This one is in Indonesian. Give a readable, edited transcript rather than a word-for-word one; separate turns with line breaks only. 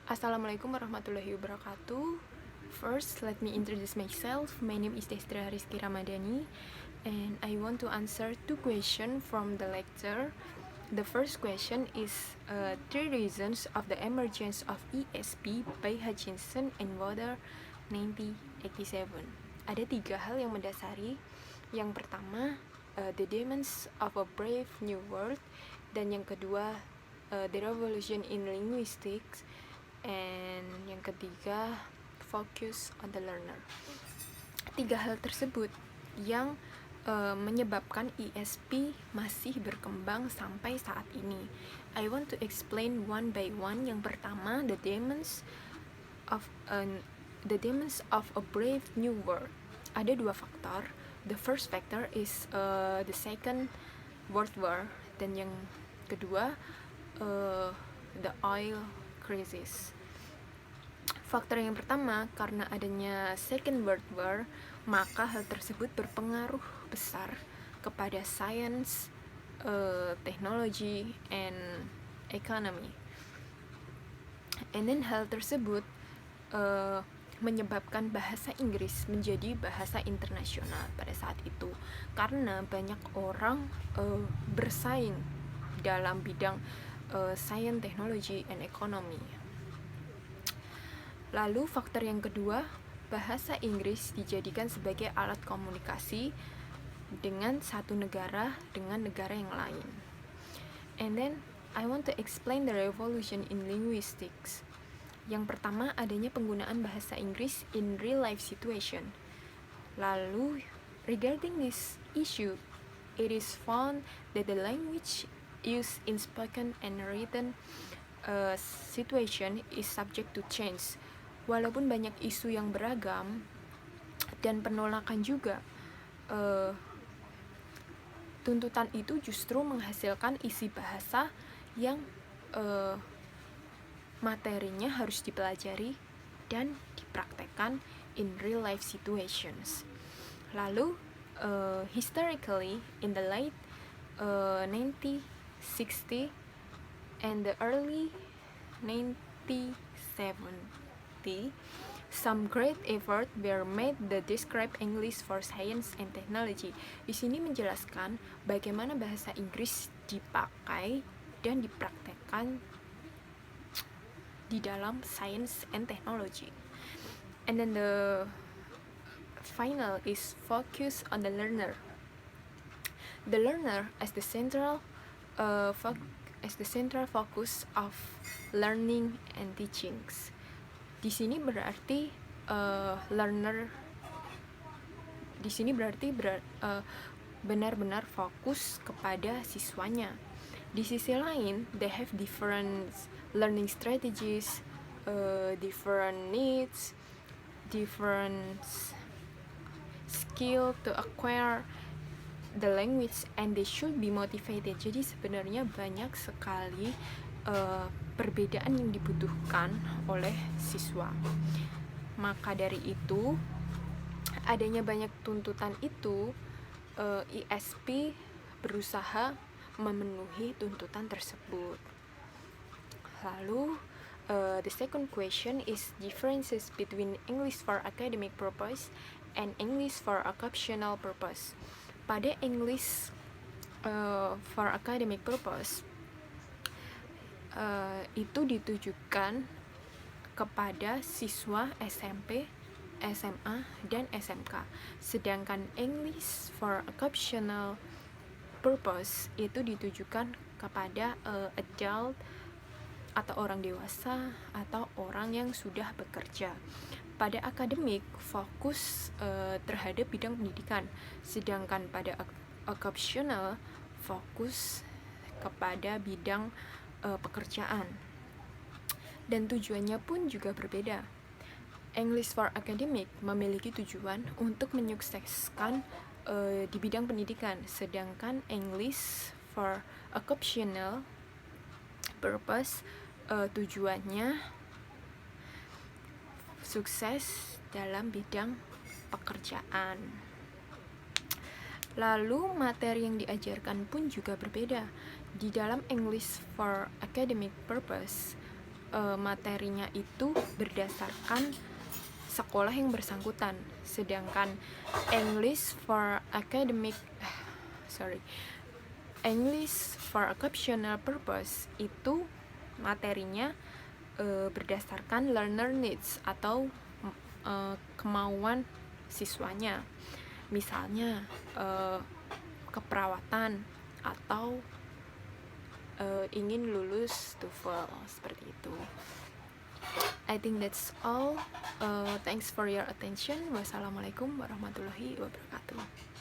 Assalamualaikum warahmatullahi wabarakatuh. First, let me introduce myself. My name is Destra Rizky Ramadhani, and I want to answer two questions from the lecture. The first question is three reasons of the emergence of ESP by Hutchinson and Water 1987. Ada tiga hal yang mendasari. Yang pertama, the demands of a brave new world, dan yang kedua, the revolution in linguistics, and yang ketiga, focus on the learner. Tiga hal tersebut yang menyebabkan ESP masih berkembang sampai saat ini. I want to explain one by one. Yang pertama, the demands of a brave new world. Ada dua faktor. The first factor is the Second World War, dan yang kedua the oil crisis. Faktor yang pertama, karena adanya Second World War, maka hal tersebut berpengaruh besar kepada science, technology, and economy. And then hal tersebut menyebabkan bahasa Inggris menjadi bahasa internasional pada saat itu, karena banyak orang bersaing dalam bidang science, technology, and economy. Lalu faktor yang kedua, bahasa Inggris dijadikan sebagai alat komunikasi dengan satu negara dengan negara yang lain. And then I want to explain the revolution in linguistics. Yang pertama, adanya penggunaan bahasa Inggris in real life situation. Lalu regarding this issue, it is found that the language used in spoken and written situation is subject to change. Walaupun banyak isu yang beragam dan penolakan juga, tuntutan itu justru menghasilkan isi bahasa yang materinya harus dipelajari dan dipraktekkan in real life situations. Lalu historically in the late 1960 and the early 1970, some great effort were made to describe English for science and technology. Di sini menjelaskan bagaimana bahasa Inggris dipakai dan dipraktekkan di dalam science and technology. And then the final is focus on the learner. The learner as the central focus of learning and teachings. Di sini berarti learner di sini berarti benar-benar fokus kepada siswanya. Di sisi lain, they have different learning strategies, different needs, different skill to acquire the language, and they should be motivated. Jadi sebenarnya banyak sekali perbedaan yang dibutuhkan oleh siswa. Maka dari itu, adanya banyak tuntutan itu, ESP berusaha memenuhi tuntutan tersebut. Lalu the second question is differences between English for academic purpose and English for occupational purpose. Pada English for academic purpose, itu ditujukan kepada siswa SMP, SMA, dan SMK. Sedangkan English for occupational purpose itu ditujukan kepada adult atau orang dewasa atau orang yang sudah bekerja. Pada akademik fokus terhadap bidang pendidikan, sedangkan pada occupational fokus kepada bidang pekerjaan. Dan tujuannya pun juga berbeda. English for academic memiliki tujuan untuk menyukseskan di bidang pendidikan, sedangkan English for occupational purpose tujuannya sukses dalam bidang pekerjaan. Lalu materi yang diajarkan pun juga berbeda. Di dalam English for academic purpose, materinya itu berdasarkan sekolah yang bersangkutan. Sedangkan English for occupational purpose itu materinya berdasarkan learner needs atau kemauan siswanya. Misalnya keperawatan atau ingin lulus TOEFL seperti itu. I think that's all. Thanks for your attention. Wassalamualaikum warahmatullahi wabarakatuh.